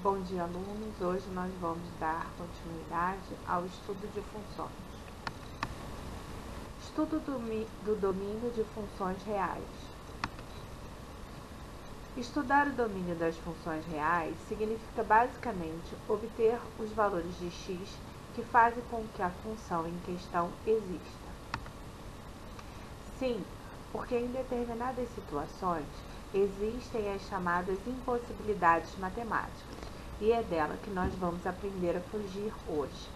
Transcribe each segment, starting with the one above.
Bom dia, alunos! Hoje nós vamos dar continuidade ao estudo de funções. Estudo do domínio de funções reais. Estudar o domínio das funções reais significa basicamente obter os valores de x que fazem com que a função em questão exista. Sim, porque em determinadas situações existem as chamadas impossibilidades matemáticas, e é dela que nós vamos aprender a fugir hoje.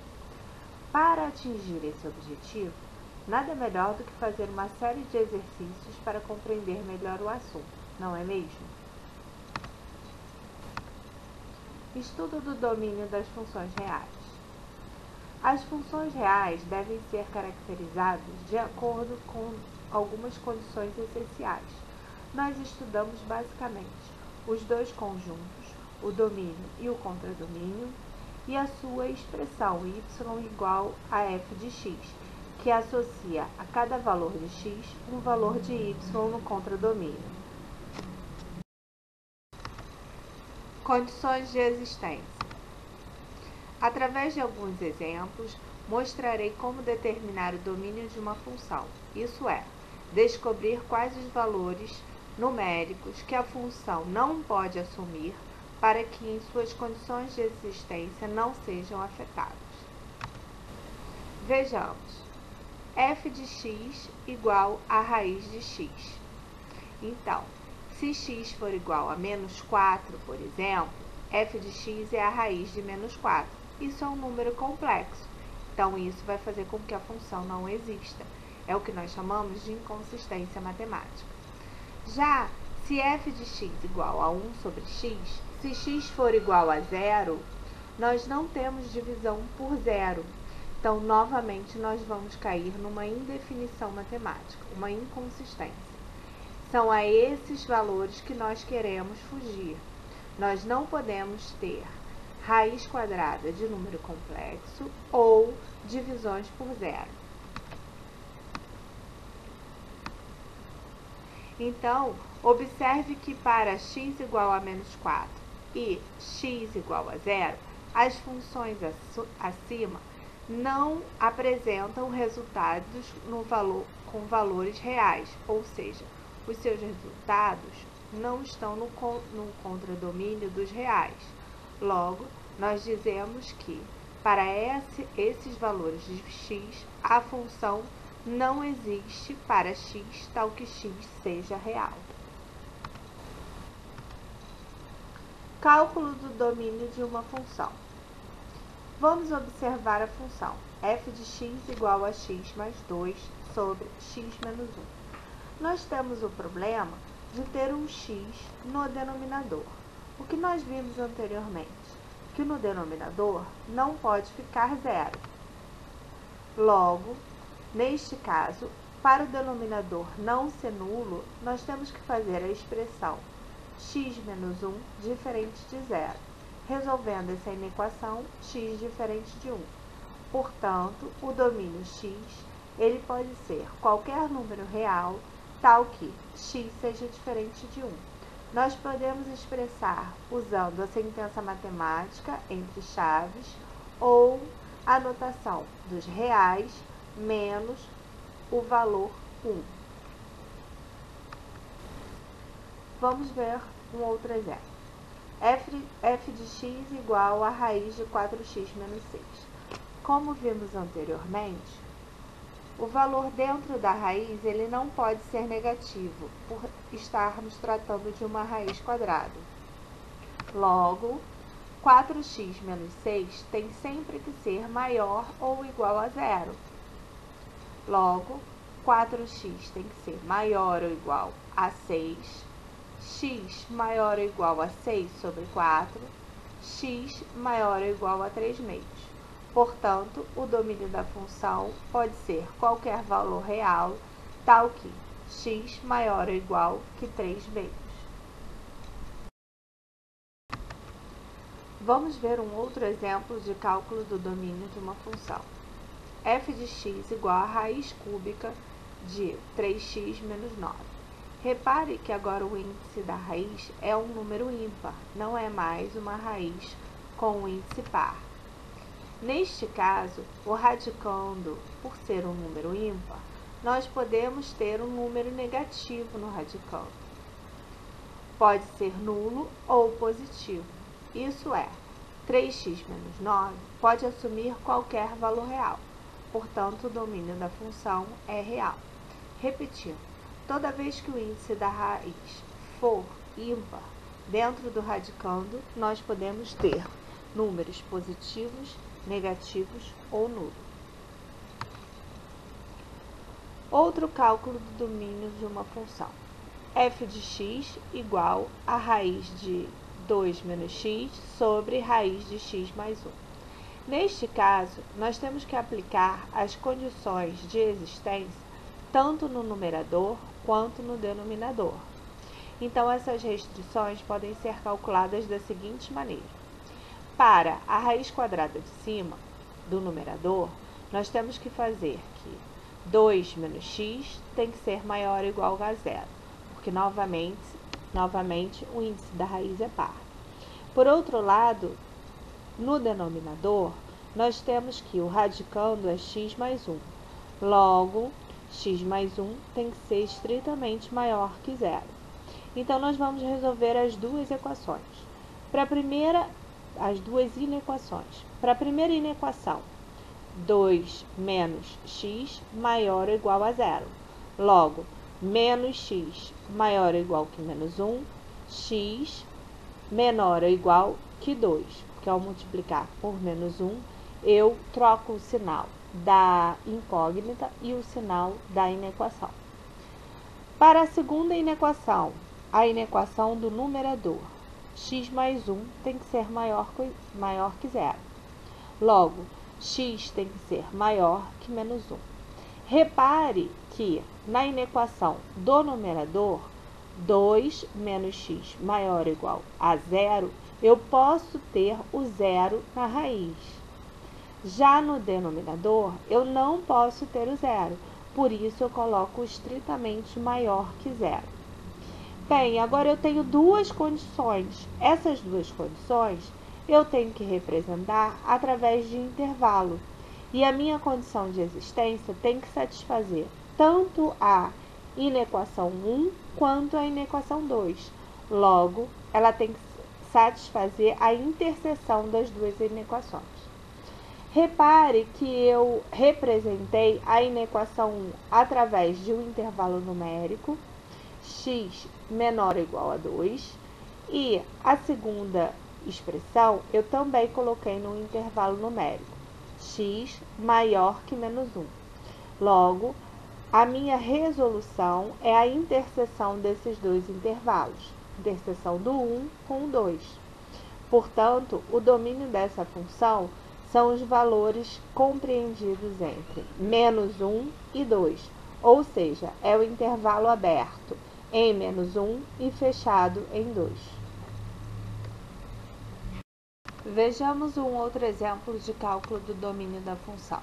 Para atingir esse objetivo, nada melhor do que fazer uma série de exercícios para compreender melhor o assunto, não é mesmo? Estudo do domínio das funções reais. As funções reais devem ser caracterizadas de acordo com algumas condições essenciais. Nós estudamos basicamente os dois conjuntos, o domínio e o contradomínio, e a sua expressão y igual a f de x, que associa a cada valor de x um valor de y no contradomínio. Condições de existência. Através de alguns exemplos, mostrarei como determinar o domínio de uma função, isso é, descobrir quais os valores numéricos que a função não pode assumir para que em suas condições de existência não sejam afetados. Vejamos, f de x igual a raiz de x. Então, se x for igual a menos 4, por exemplo, f de x é a raiz de menos 4. Isso é um número complexo, então isso vai fazer com que a função não exista. É o que nós chamamos de inconsistência matemática. Já se f de x igual a 1 sobre x, se x for igual a 0, nós não temos divisão por zero. Então, novamente, nós vamos cair numa indefinição matemática, uma inconsistência. São a esses valores que nós queremos fugir. Nós não podemos ter raiz quadrada de número complexo ou divisões por zero. Então, observe que para x igual a menos 4 e x igual a 0, as funções acima não apresentam resultados com valores reais, ou seja, os seus resultados não estão no contradomínio dos reais. Logo, nós dizemos que, para esses valores de x, a função não existe para x tal que x seja real. Cálculo do domínio de uma função. Vamos observar a função f de x igual a x mais 2 sobre x menos 1. Nós temos o problema de ter um x no denominador. O que nós vimos anteriormente? Que no denominador não pode ficar zero. Logo, neste caso, para o denominador não ser nulo, nós temos que fazer a expressão x menos 1 diferente de zero, resolvendo essa inequação x diferente de 1. Portanto, o domínio x ele pode ser qualquer número real, tal que x seja diferente de 1. Nós podemos expressar usando a sentença matemática entre chaves ou a notação dos reais menos o valor 1. Vamos ver um outro exemplo. f de x igual a raiz de 4x menos 6. Como vimos anteriormente, o valor dentro da raiz ele não pode ser negativo, por estarmos tratando de uma raiz quadrada. Logo, 4x menos 6 tem sempre que ser maior ou igual a zero. Logo, 4x tem que ser maior ou igual a 6, x maior ou igual a 6 sobre 4, x maior ou igual a 3 meios. Portanto, o domínio da função pode ser qualquer valor real, tal que x maior ou igual que 3 meios. Vamos ver um outro exemplo de cálculo do domínio de uma função. f de x igual a raiz cúbica de 3x menos 9. Repare que agora o índice da raiz é um número ímpar, não é mais uma raiz com um índice par. Neste caso, o radicando, por ser um número ímpar, nós podemos ter um número negativo no radicando. Pode ser nulo ou positivo. Isso é, 3x menos 9 pode assumir qualquer valor real. Portanto, o domínio da função é real. Repetindo, toda vez que o índice da raiz for ímpar dentro do radicando, nós podemos ter números positivos, negativos ou nulo. Outro cálculo do domínio de uma função. F de x igual a raiz de 2 menos x sobre raiz de x mais 1. Neste caso, nós temos que aplicar as condições de existência tanto no numerador quanto no denominador. Então, essas restrições podem ser calculadas da seguinte maneira. Para a raiz quadrada de cima do numerador, nós temos que fazer que 2 menos x tem que ser maior ou igual a zero, porque novamente o índice da raiz é par. Por outro lado, no denominador, nós temos que o radicando é x mais 1. Logo, x mais 1 tem que ser estritamente maior que zero. Então, nós vamos resolver as duas equações. As duas inequações. Para a primeira inequação, 2 menos x maior ou igual a zero. Logo, menos x maior ou igual que menos 1, x menor ou igual que 2. Porque ao multiplicar por menos 1, eu troco o sinal da incógnita e o sinal da inequação. Para a segunda inequação, a inequação do numerador, x mais 1 tem que ser maior que zero. Logo, x tem que ser maior que menos 1. Repare que na inequação do numerador, 2 menos x maior ou igual a zero, eu posso ter o zero na raiz. Já no denominador, eu não posso ter o zero, por isso eu coloco estritamente maior que zero. Bem, agora eu tenho duas condições. Essas duas condições eu tenho que representar através de intervalo. E a minha condição de existência tem que satisfazer tanto a inequação 1 quanto a inequação 2. Logo, ela tem que satisfazer a interseção das duas inequações. Repare que eu representei a inequação 1 através de um intervalo numérico, x menor ou igual a 2, e a segunda expressão eu também coloquei no intervalo numérico, x maior que menos 1. Logo, a minha resolução é a interseção desses dois intervalos, interseção do 1 com o 2. Portanto, o domínio dessa função são os valores compreendidos entre menos 1 e 2, ou seja, é o intervalo aberto em menos 1 e fechado em 2. Vejamos um outro exemplo de cálculo do domínio da função.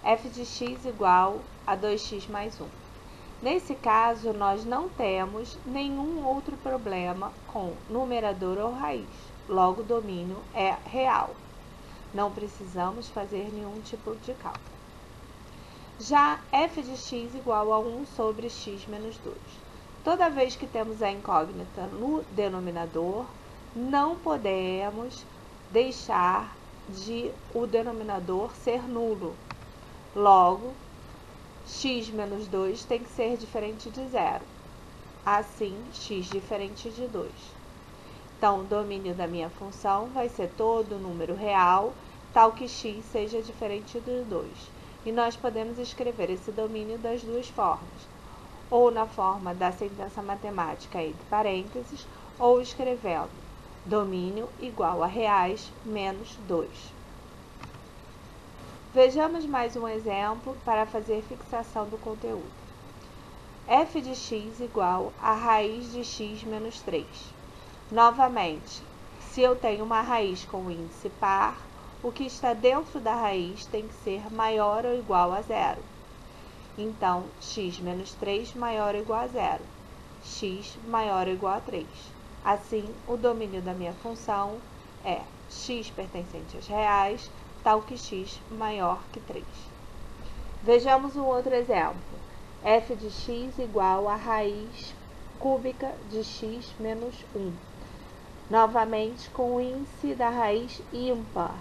F de x igual a 2x mais 1. Nesse caso, nós não temos nenhum outro problema com numerador ou raiz. Logo, o domínio é real. Não precisamos fazer nenhum tipo de cálculo. Já f de x igual a 1 sobre x menos 2. Toda vez que temos a incógnita no denominador, não podemos deixar de o denominador ser nulo. Logo, x menos 2 tem que ser diferente de zero. Assim, x diferente de 2. Então, o domínio da minha função vai ser todo número real, tal que x seja diferente de 2. E nós podemos escrever esse domínio das duas formas. Ou na forma da sentença matemática entre parênteses, ou escrevendo domínio igual a reais menos 2. Vejamos mais um exemplo para fazer fixação do conteúdo. F de x igual a raiz de x menos 3. Novamente, se eu tenho uma raiz com índice par, o que está dentro da raiz tem que ser maior ou igual a zero. Então, x menos 3 maior ou igual a 0. X maior ou igual a 3. Assim, o domínio da minha função é x pertencente aos reais, tal que x maior que 3. Vejamos um outro exemplo. F de x igual a raiz cúbica de x menos 1. Novamente, com o índice da raiz ímpar,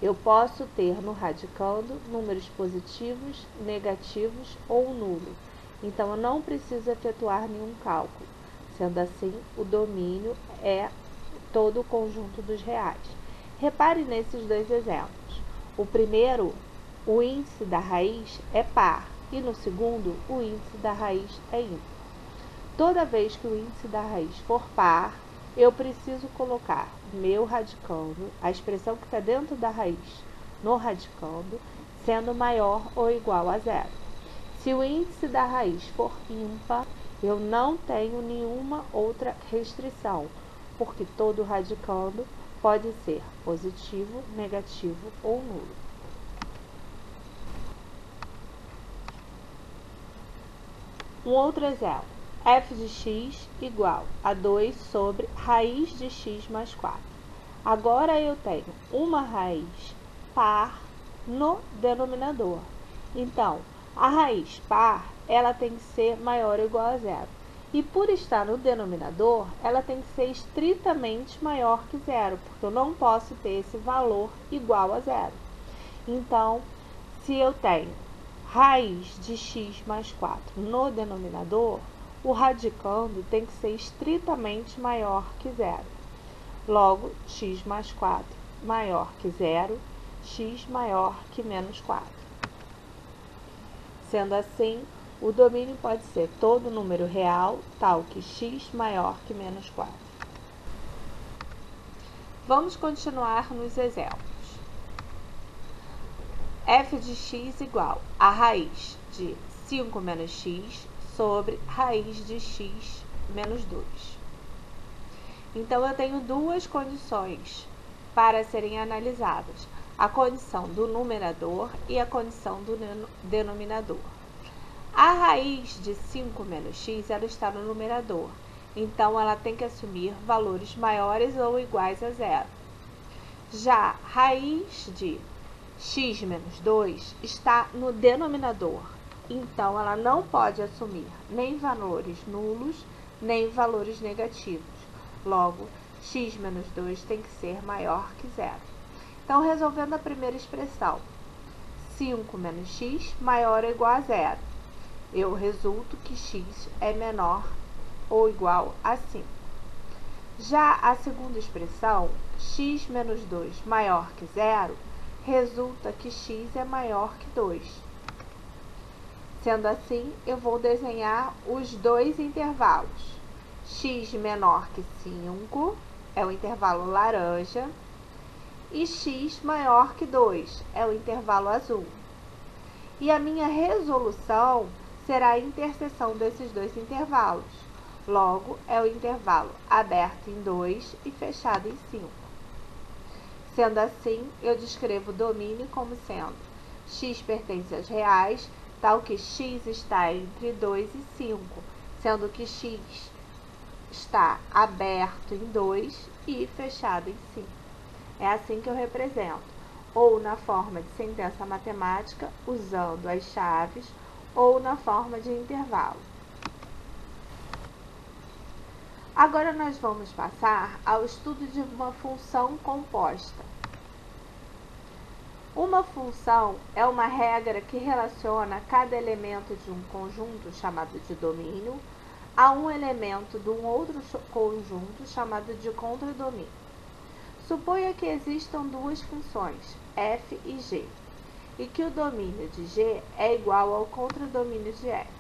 eu posso ter no radicando números positivos, negativos ou nulo. Então, eu não preciso efetuar nenhum cálculo. Sendo assim, o domínio é todo o conjunto dos reais. Repare nesses dois exemplos. O primeiro, o índice da raiz é par, e no segundo, o índice da raiz é ímpar. Toda vez que o índice da raiz for par, eu preciso colocar meu radicando, a expressão que está dentro da raiz, no radicando, sendo maior ou igual a 0. Se o índice da raiz for ímpar, eu não tenho nenhuma outra restrição, porque todo radicando pode ser positivo, negativo ou nulo. Um outro exemplo. F de x igual a 2 sobre raiz de x mais 4. Agora eu tenho uma raiz par no denominador. Então, a raiz par, ela tem que ser maior ou igual a 0. E por estar no denominador, ela tem que ser estritamente maior que 0, porque eu não posso ter esse valor igual a 0. Então, se eu tenho raiz de x mais 4 no denominador, o radicando tem que ser estritamente maior que 0. Logo, x mais 4 maior que 0, x maior que menos 4. Sendo assim, o domínio pode ser todo número real, tal que x maior que menos 4. Vamos continuar nos exemplos. F de x igual a raiz de 5 menos x sobre raiz de x menos 2. Então, eu tenho duas condições para serem analisadas. A condição do numerador e a condição do denominador. A raiz de 5 menos x, ela está no numerador. Então, ela tem que assumir valores maiores ou iguais a 0. Já raiz de x menos 2 está no denominador. Então, ela não pode assumir nem valores nulos, nem valores negativos. Logo, x menos 2 tem que ser maior que 0. Então, resolvendo a primeira expressão, 5 menos x maior ou igual a 0. Eu resulto que x é menor ou igual a 5. Já a segunda expressão, x menos 2 maior que 0, resulta que x é maior que 2. Sendo assim, eu vou desenhar os dois intervalos. X menor que 5 é o intervalo laranja e x maior que 2 é o intervalo azul. E a minha resolução será a interseção desses dois intervalos. Logo, é o intervalo aberto em 2 e fechado em 5. Sendo assim, eu descrevo o domínio como sendo x pertence aos reais, tal que x está entre 2 e 5, sendo que x está aberto em 2 e fechado em 5. É assim que eu represento, ou na forma de sentença matemática, usando as chaves, ou na forma de intervalo. Agora nós vamos passar ao estudo de uma função composta. Uma função é uma regra que relaciona cada elemento de um conjunto chamado de domínio a um elemento de um outro conjunto chamado de contradomínio. Suponha que existam duas funções, f e g, e que o domínio de g é igual ao contradomínio de f.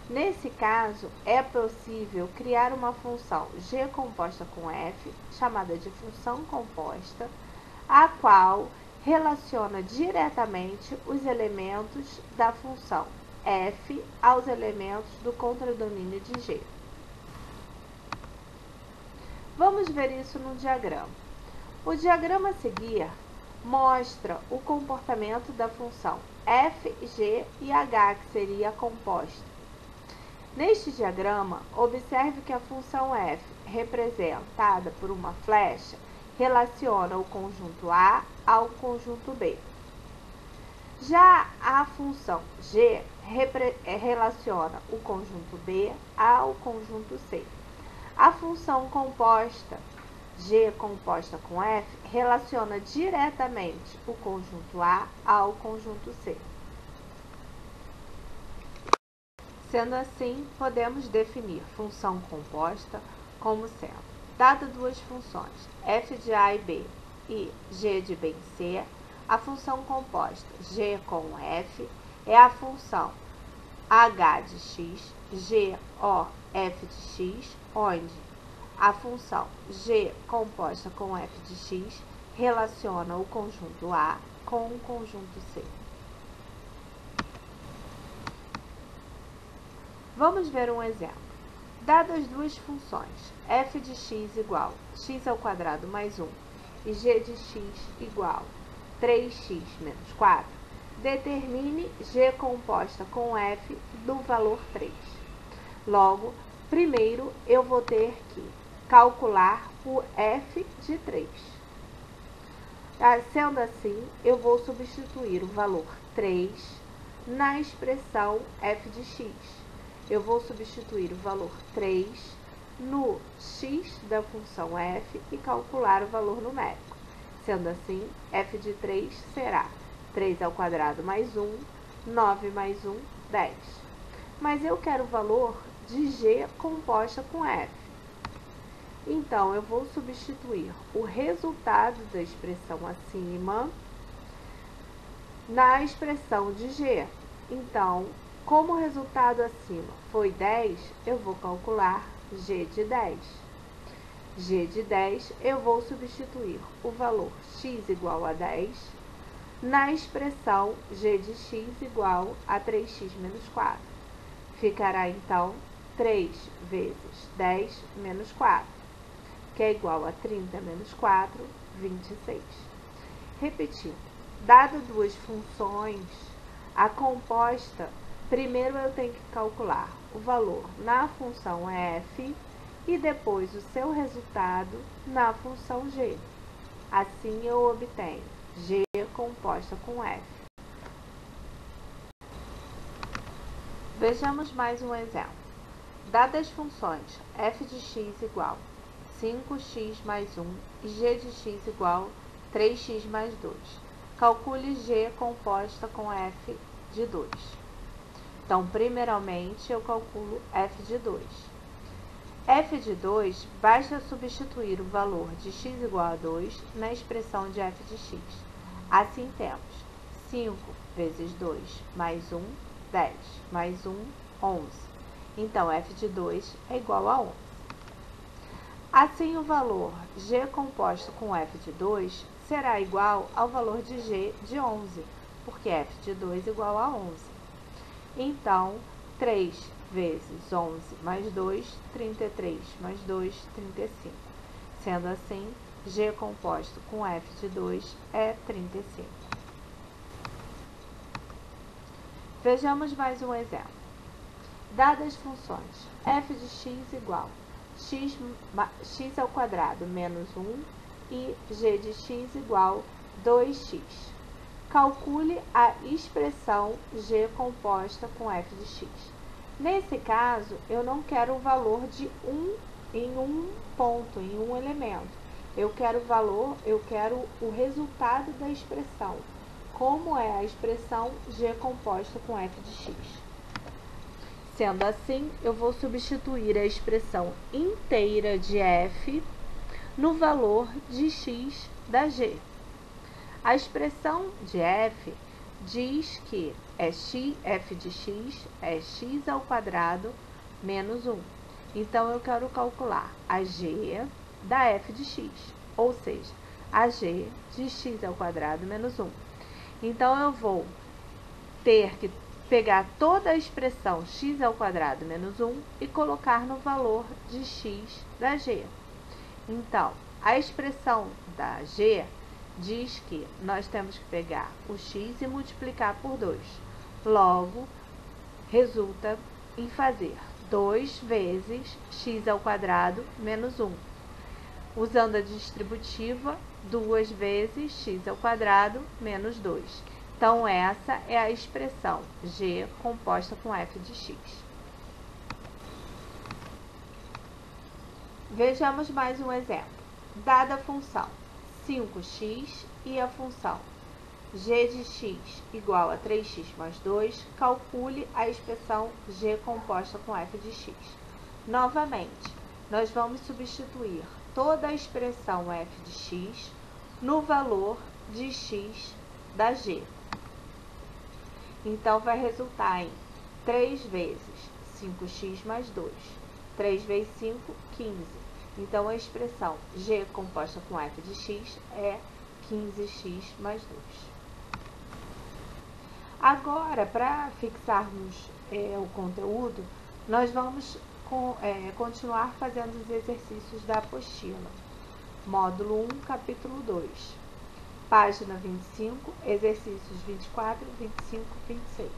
Nesse caso, é possível criar uma função g composta com f, chamada de função composta, a qual relaciona diretamente os elementos da função f aos elementos do contradomínio de g. Vamos ver isso no diagrama. O diagrama a seguir mostra o comportamento da função f, g e h, que seria composta. Neste diagrama, observe que a função f, representada por uma flecha, relaciona o conjunto A ao conjunto B. Já a função g relaciona o conjunto B ao conjunto C. A função composta g composta com f relaciona diretamente o conjunto A ao conjunto C. Sendo assim, podemos definir função composta como sendo, dado duas funções, f de A e B e g de B e C, a função composta g com f é a função h de x, g, o, f de x, onde a função g composta com f de x relaciona o conjunto A com o conjunto C. Vamos ver um exemplo. Dadas duas funções, f de x igual x ao quadrado mais 1 e g de x igual 3x menos 4, determine g composta com f do valor 3. Logo, primeiro eu vou ter que calcular o f de 3. Sendo assim, eu vou substituir o valor 3 na expressão f de x. Eu vou substituir o valor 3 no x da função f e calcular o valor numérico. Sendo assim, f de 3 será 3 ao quadrado mais 1, 9 mais 1, 10. Mas eu quero o valor de g composta com f. Então, eu vou substituir o resultado da expressão acima na expressão de g. Então, como o resultado acima foi 10, eu vou calcular g de 10. G de 10, eu vou substituir o valor x igual a 10 na expressão g de x igual a 3x menos 4. Ficará, então, 3 vezes 10 menos 4, que é igual a 30 menos 4, 26. Repetindo, dado duas funções, a composta, primeiro eu tenho que calcular o valor na função f e depois o seu resultado na função g. Assim eu obtenho g composta com f. Vejamos mais um exemplo. Dadas as funções f de x igual 5x mais 1 e g de x igual 3x mais 2. Calcule g composta com f de 2. Então, primeiramente, eu calculo f de 2. f de 2, basta substituir o valor de x igual a 2 na expressão de f de x. Assim, temos 5 vezes 2 mais 1, 10, mais 1, 11. Então, f de 2 é igual a 11. Assim, o valor g composto com f de 2 será igual ao valor de g de 11, porque f de 2 é igual a 11. Então, 3 vezes 11 mais 2, 33 mais 2, 35. Sendo assim, g composto com f de 2 é 35. Vejamos mais um exemplo. Dadas as funções f de x igual x ao quadrado menos 1 e g de x igual 2x. Calcule a expressão g composta com f de x. Nesse caso, eu não quero o valor de 1 em um ponto, em um elemento. Eu quero o resultado da expressão. Como é a expressão g composta com f de x? Sendo assim, eu vou substituir a expressão inteira de f no valor de x da g. A expressão de f diz que f de x é x ao quadrado menos 1. Então, eu quero calcular a g da f de x, ou seja, a g de x ao quadrado menos 1. Então, eu vou ter que pegar toda a expressão x ao quadrado menos 1 e colocar no valor de x da g. Então, a expressão da g diz que nós temos que pegar o x e multiplicar por 2. Logo, resulta em fazer 2 vezes x ao quadrado menos 1. Usando a distributiva, 2 vezes x ao quadrado menos 2. Então, essa é a expressão g composta com f de x. Vejamos mais um exemplo. Dada a função 5x e a função g de x igual a 3x mais 2, calcule a expressão g composta com f de x. Novamente, nós vamos substituir toda a expressão f de x no valor de x da g. Então, vai resultar em 3 vezes 5x mais 2. 3 vezes 5, 15. Então, a expressão g composta com f de x é 15x mais 2. Agora, para fixarmos o conteúdo, nós vamos continuar fazendo os exercícios da apostila. Módulo 1, capítulo 2. Página 25, exercícios 24, 25, 26.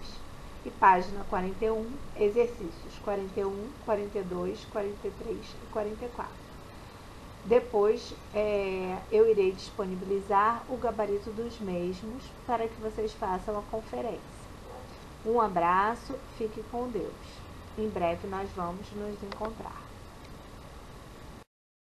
E página 41, exercícios 41, 42, 43 e 44. Depois, eu irei disponibilizar o gabarito dos mesmos para que vocês façam a conferência. Um abraço, fique com Deus. Em breve nós vamos nos encontrar.